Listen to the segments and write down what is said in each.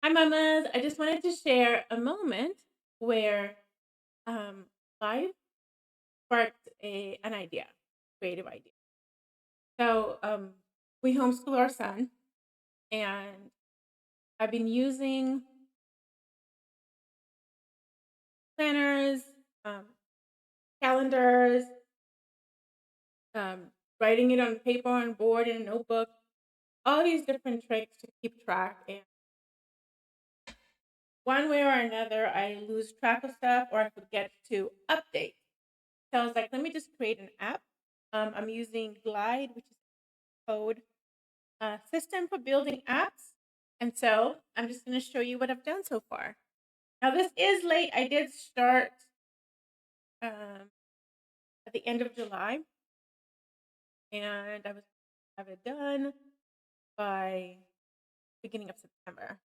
Hi, mamas. I just wanted to share a moment where um, life sparked an idea, creative idea. So we homeschool our son, and I've been using planners, um, calendars, um, writing it on paper, on board, in a notebook, all these different tricks to keep track. And one way or another, I lose track of stuff or I forget to update. So I was like, let me just create an app. I'm using Glide, which is code system for building apps. And so I'm just going to show you what I've done so far. Now, this is late. I did start um, at the end of July, and I was have it done by beginning of September.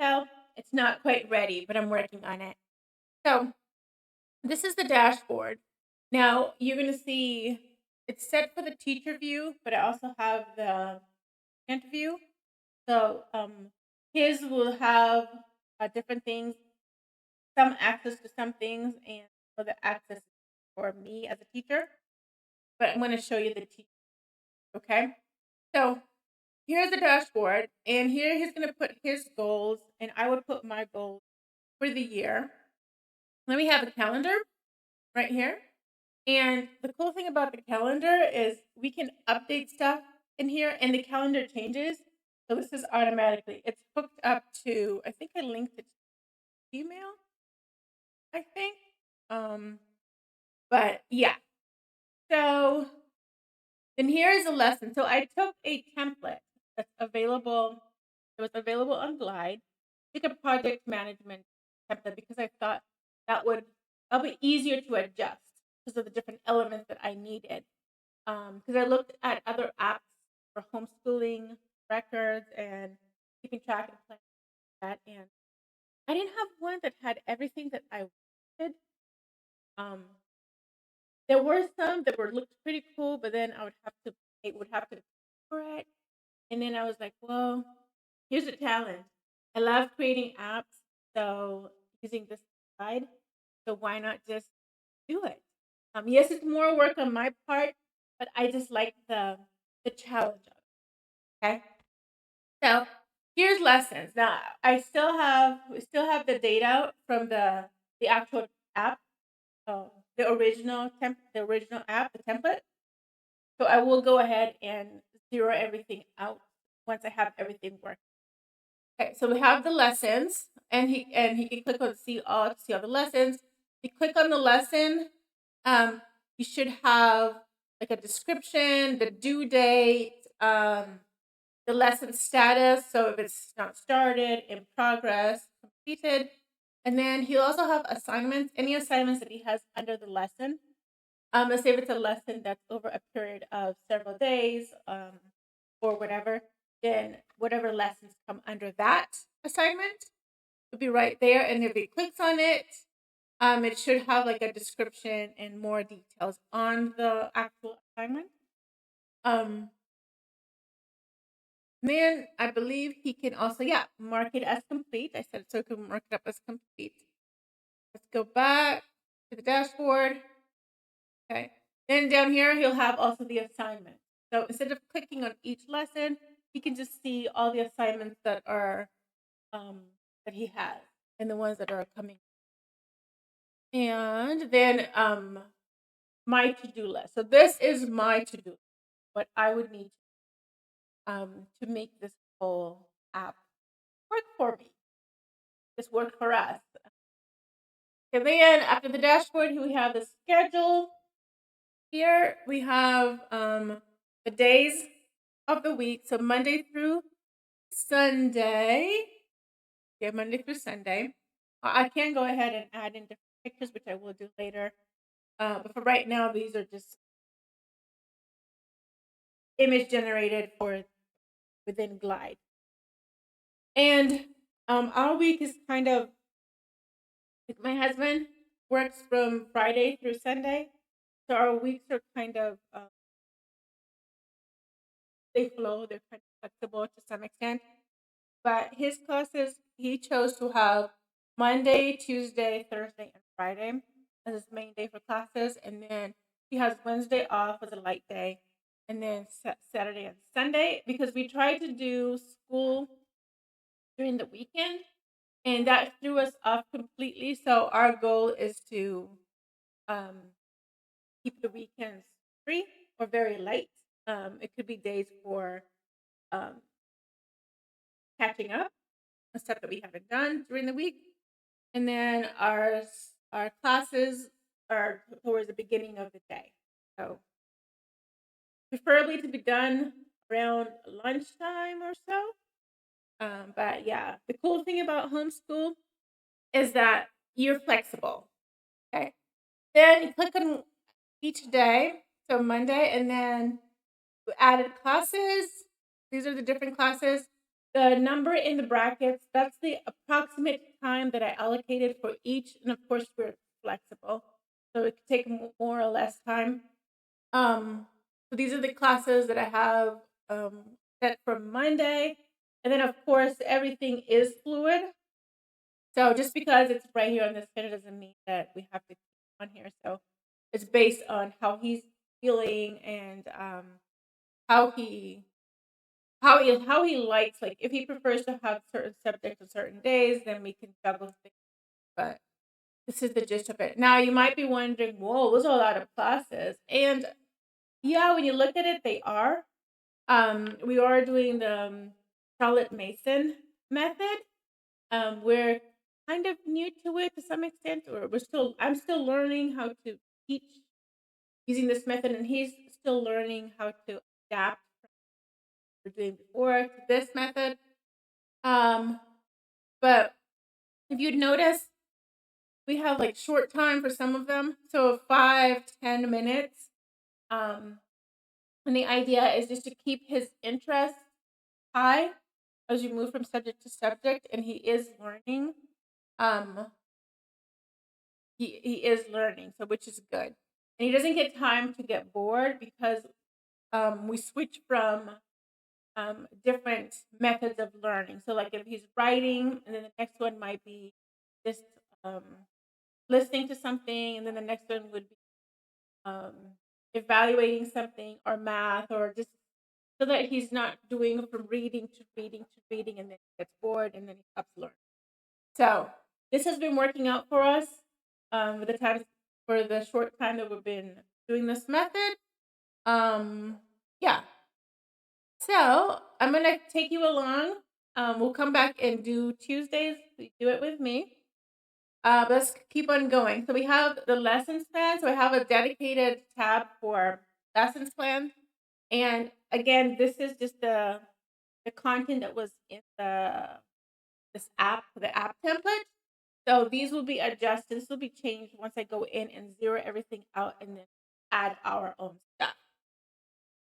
So it's not quite ready, but I'm working on it. So this is the dashboard. Now you're going to see it's set for the teacher view, but I also have the student view. So his will have different things, some access to some things, and other access for me as a teacher. But I'm going to show you the teacher. Okay. So here's the dashboard, and here he's going to put his goals, and I would put my goals for the year. Then we have a calendar right here. And the cool thing about the calendar is we can update stuff in here, and the calendar changes. So this is automatically. It's hooked up to, I think I linked it to email, I think. Um, but yeah. So then here is a lesson. So I took a template that's available. It was available on Glide. Took a project management template because I thought that'll be easier to adjust because of the different elements that I needed. Because I looked at other apps for homeschooling records and keeping track and planning that, and I didn't have one that had everything that I wanted. Um, there were some that were looked pretty cool, but then it would have to pay for it. And then I was like, well, here's a challenge. I love creating apps, so using this guide. So why not just do it? Yes, it's more work on my part, but I just like the challenge of it. Okay. So here's lessons. Now we still have the data from the actual app, the original app, the template. So I will go ahead and zero everything out once I have everything working. Okay, so we have the lessons, and he can click on see all the lessons. If you click on the lesson, um, you should have like a description, the due date, the lesson status. So if it's not started, in progress, completed, and then he'll also have assignments. Any assignments that he has under the lesson. Let's say if it's a lesson that's over a period of several days, or whatever, then whatever lessons come under that assignment will be right there. And if he clicks on it, it should have like a description and more details on the actual assignment. Um, then I believe he can also, yeah, mark it as complete. I said so he can mark it up as complete. Let's go back to the dashboard. Okay. Then down here, he'll have also the assignment. So instead of clicking on each lesson, he can just see all the assignments that are um, that he has and the ones that are coming. And then my to-do list. So this is my to-do list, what I would need to make this whole app work for me. This work for us. And then after the dashboard, here we have the schedule. Here we have the days of the week. So Monday through Sunday. Yeah, Monday through Sunday. I can go ahead and add in different pictures, which I will do later. But for right now, these are just image generated for within Glide. And our week is kind of like my husband works from Friday through Sunday. So our weeks are kind of they flow, they're kind of flexible to some extent. But his classes, he chose to have Monday, Tuesday, Thursday, and Friday as his main day for classes. And then he has Wednesday off as a light day. And then Saturday and Sunday, because we tried to do school during the weekend and that threw us off completely. So our goal is to um, keep the weekends free or very light. It could be days for um, catching up on stuff that we haven't done during the week, and then our classes are towards the beginning of the day. So preferably to be done around lunchtime or so. But yeah, the cool thing about homeschool is that you're flexible. Okay. Then you click on each day, so Monday, and then we added classes. These are the different classes. The number in the brackets, that's the approximate time that I allocated for each. And of course, we're flexible. So it could take more or less time. So these are the classes that I have set for Monday. And then, of course, everything is fluid. So just because it's right here on the schedule doesn't mean that we have to keep on here. So it's based on how he's feeling and how he how he likes. Like if he prefers to have certain subjects on certain days, then we can juggle things. But this is the gist of it. Now you might be wondering, whoa, those are a lot of classes. And yeah, when you look at it, they are. We are doing the Charlotte Mason method. We're kind of new to it to some extent, or I'm still learning how to teach using this method, and he's still learning how to adapt from what we're doing before to this method. Um, but if you'd notice, we have like short time for some of them, so 5 to 10 minutes. Um, and the idea is just to keep his interest high as you move from subject to subject, and he is learning. Um, he is learning, so which is good. And he doesn't get time to get bored because we switch from different methods of learning. So, like if he's writing, and then the next one might be just um, listening to something, and then the next one would be um, evaluating something or math, or just so that he's not doing from reading to reading to reading, and then he gets bored, and then he stops learning. So this has been working out for us with the times for the short time that we've been doing this method. Um, yeah. So I'm gonna take you along. We'll come back and do Tuesdays. We do it with me. Let's keep on going. So we have the lessons plan. So I have a dedicated tab for lessons plan. And again, this is just the content that was in the app template. So these will be adjusted. This will be changed once I go in and zero everything out and then add our own stuff.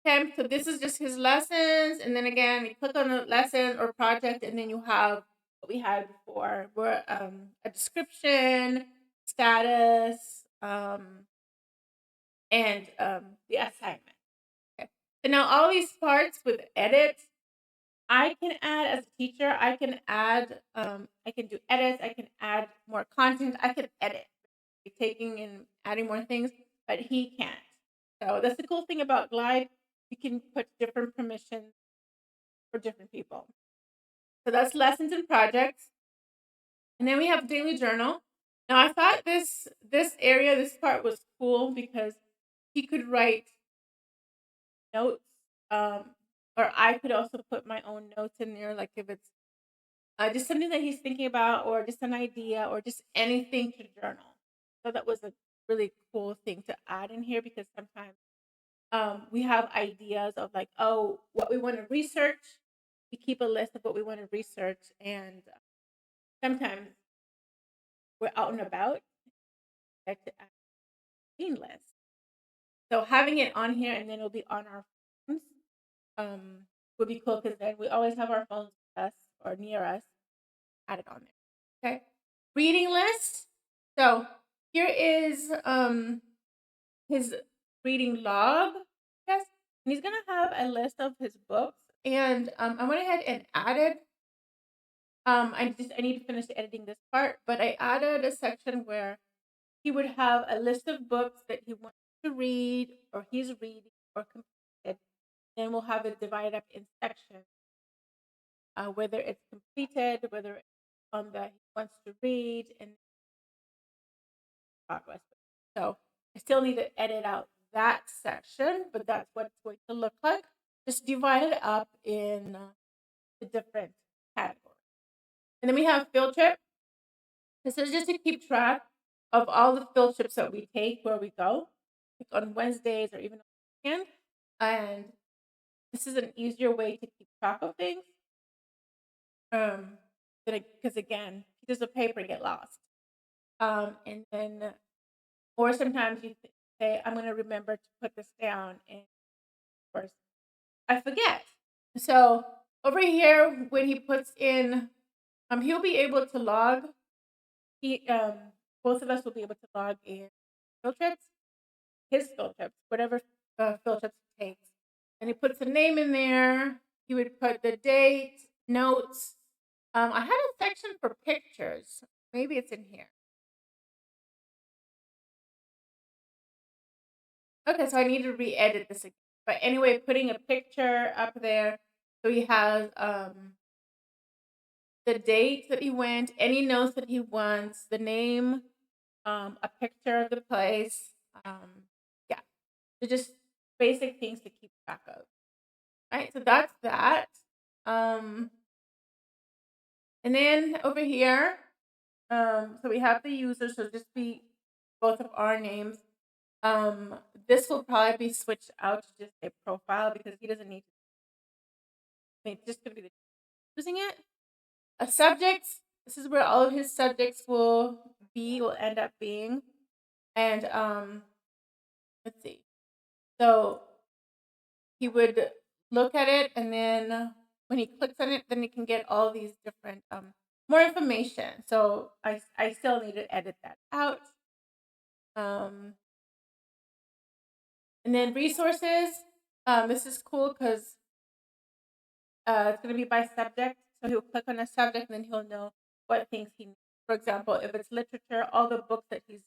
Okay, so this is just his lessons. And then again, you click on the lesson or project, and then you have what we had before, where a description, status, and the assignment. Okay. So now all these parts with edit, I can add as a teacher, I can do edits, I can add more content, I can edit, taking and adding more things, but he can't. So that's the cool thing about Glide. You can put different permissions for different people. So that's lessons and projects. And then we have daily journal. Now I thought this part was cool because he could write notes, um, or I could also put my own notes in there, like if it's just something that he's thinking about, or just an idea, or just anything to journal. So that was a really cool thing to add in here because sometimes we have ideas of like, oh, what we want to research. We keep a list of what we want to research, and sometimes we're out and about, like to add a reading list. So having it on here and then it'll be on our phones would be cool because then we always have our phones with us or near us. Add it on there. Okay. Reading list. So here is his reading log. Yes. And he's gonna have a list of his books. And I went ahead and added I need to finish editing this part, but I added a section where he would have a list of books that he wants to read or he's reading or completed. Then we'll have it divided up in sections, whether it's completed, whether it's on the he wants to read, and progress. So I still need to edit out that section, but that's what it's going to look like. Just divide it up in the different categories. And then we have field trip. This is just to keep track of all the field trips that we take where we go, like on Wednesdays or even on the weekend. And this is an easier way to keep track of things. Because again, pieces of paper get lost. And then, or sometimes you say, I'm going to remember to put this down. And of course, I forget. So over here, when he puts in, he'll be able to log. Both of us will be able to log in field trips, his field trips, whatever field trips he takes. And he puts a name in there. He would put the date, notes. I had a section for pictures. Maybe it's in here. Okay, so I need to re-edit this again. But anyway, putting a picture up there. So he has the date that he went, any notes that he wants, the name, a picture of the place. Yeah, so just basic things to keep track of. All right, so that's that. And then over here, so we have the user, so just be both of our names. This will probably be switched out to just a profile because he doesn't need to. I mean, it's just gonna be the using it. A subject. This is where all of his subjects will end up being, and let's see. So he would look at it, and then when he clicks on it, then he can get all these different more information. So I still need to edit that out. And then resources. This is cool because it's going to be by subject. So he'll click on a subject and then he'll know what things he needs. For example, if it's literature, all the books that he's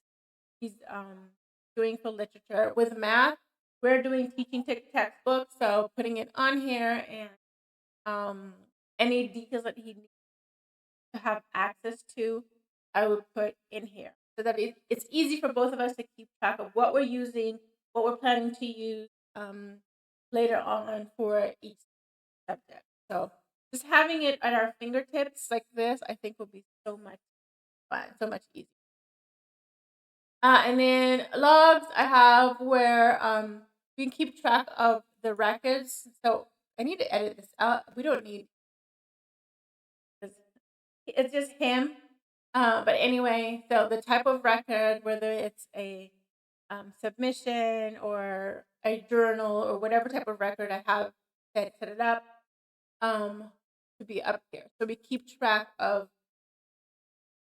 doing for literature. With math, we're doing teaching textbooks. So putting it on here and any details that he needs to have access to, I would put in here so that it's easy for both of us to keep track of what we're using, what we're planning to use later on for each subject. So just having it at our fingertips like this, I think will be so much fun, so much easier. And then logs I have where we can keep track of the records. So I need to edit this out. We don't need it's just him. But anyway, so the type of record, whether it's a submission or a journal or whatever type of record I have set it up to be up here. So we keep track of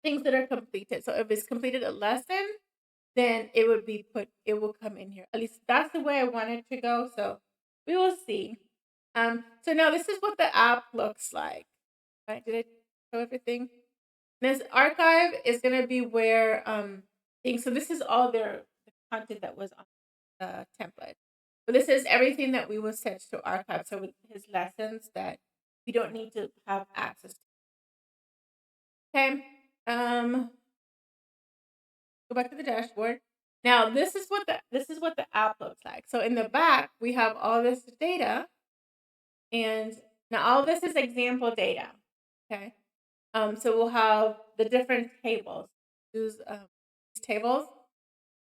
things that are completed. So if it's completed a lesson, then it will come in here. At least that's the way I want it to go. So we will see. So now this is what the app looks like. Right? Did I show everything? This archive is gonna be where things. So this is all the content that was on the template. But this is everything that we will set to archive. So with his lessons that we don't need to have access to. Okay. Go back to the dashboard. Now this is what the app looks like. So in the back we have all this data, and now all this is example data. Okay. So we'll have the different tables. Use these tables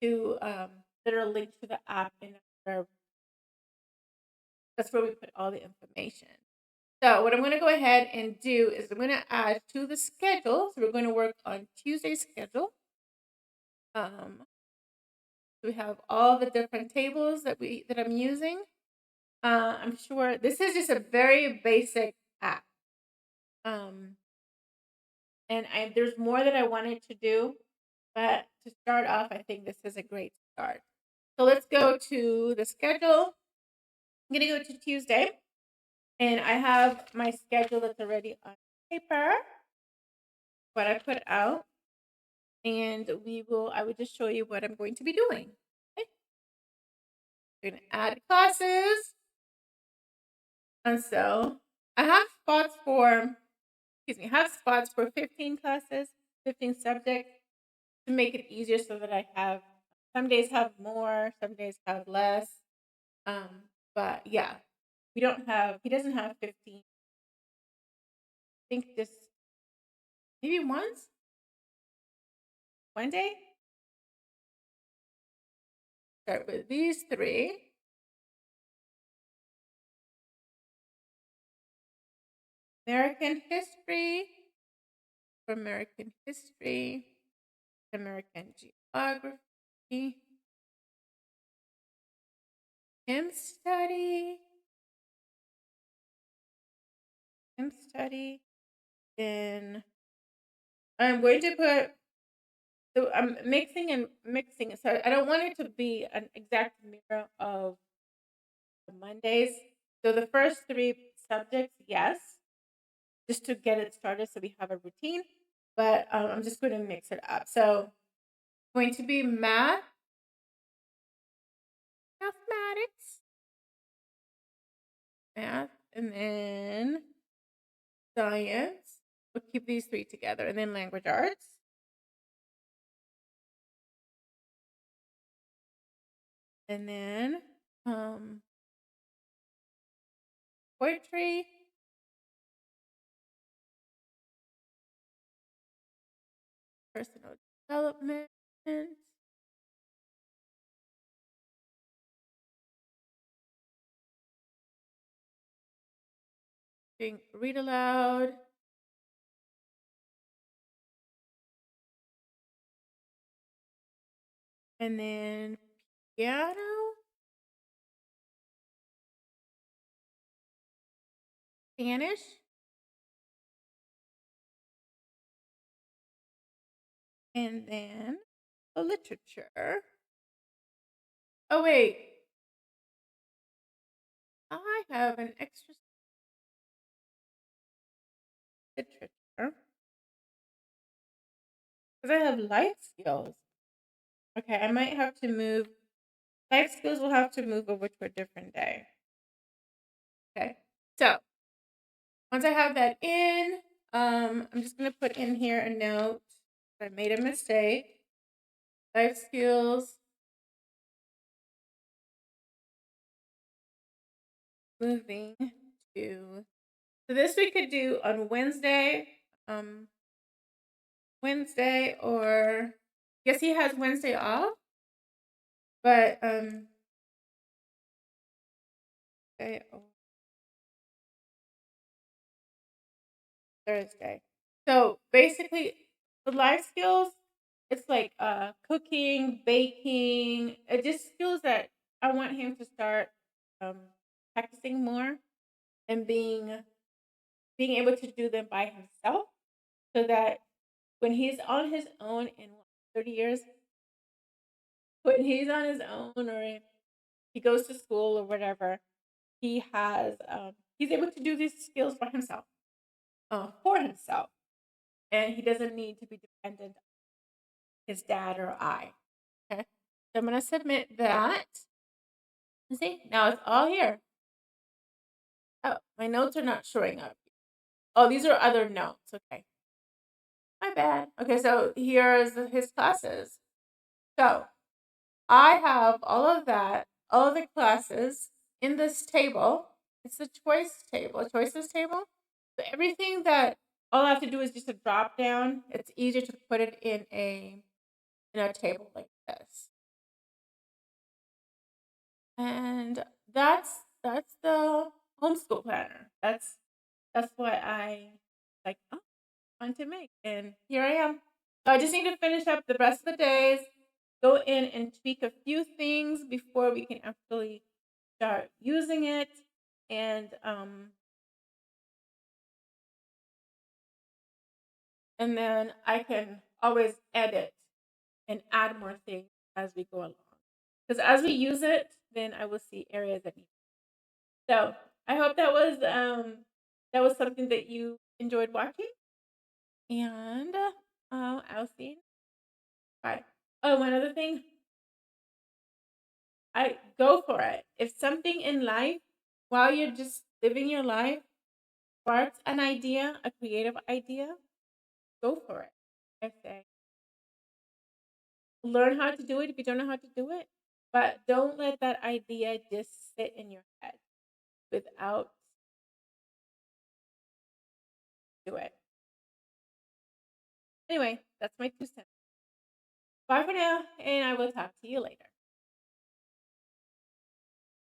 to that are linked to the app, and that's where we put all the information. So what I'm going to go ahead and do is I'm going to add to the schedule. So we're going to work on Tuesday's schedule. We have all the different tables that I'm using. I'm sure this is just a very basic app. And there's more that I wanted to do, but to start off, I think this is a great start. So let's go to the schedule. I'm gonna go to Tuesday, and I have my schedule that's already on paper. what I put out, and I would just show you what I'm going to be doing. Okay? We're gonna add classes. And so I have spots for, excuse me, I have spots for 15 classes, 15 subjects to make it easier so that I have some days have more, some days have less. Um, but yeah, he doesn't have 15. I think just maybe one day. Start with these three. American history, American history, American geography, him study, him study. Then I'm going to put, so I'm mixing and mixing. So I don't want it to be an exact mirror of the Mondays. So the first three subjects, yes, just to get it started so we have a routine. But I'm just going to mix it up. So going to be mathematics, math, and then science. We'll keep these three together, and then language arts, and then poetry, personal development, read aloud, and then piano, Spanish, and then literature. Oh wait, I have an extra literature because I have life skills. Okay, I might have to move. Life skills will have to move over to a different day. Okay, so once I have that in, I'm just gonna put in here a note. I made a mistake. Life skills, moving to. So this we could do on Wednesday. Um, Wednesday, or yes, he has Wednesday off, but Wednesday or Thursday. So basically, the life skills, it's like cooking, baking, just skills that I want him to start um practicing more and being able to do them by himself, so that when he's on his own in 30 years, when he's on his own or he goes to school or whatever, he's able to do these skills by himself, for himself, and he doesn't need to be dependent on his dad or I. Okay, so I'm gonna submit that. See, now it's all here. Oh, my notes are not showing up. Oh, these are other notes. Okay, my bad. Okay, so here's his classes. So I have all of that, all of the classes in this table. It's the choices table. So everything that all I have to do is just a drop down. It's easier to put it in a table like this. And that's the homeschool planner. That's what I like want to make. And here I am. So I just need to finish up the rest of the days, go in and tweak a few things before we can actually start using it. And then I can always edit and add more things as we go along. Because as we use it, then I will see areas that need. So I hope that was something that you enjoyed watching. And I'll see. Bye. Oh, one other thing, I go for it. If something in life, while you're just living your life, sparks an idea, a creative idea, go for it. I say, learn how to do it if you don't know how to do it, but don't let that idea just sit in your head without do it. Anyway, that's my 2 cents. Bye for now, and I will talk to you later.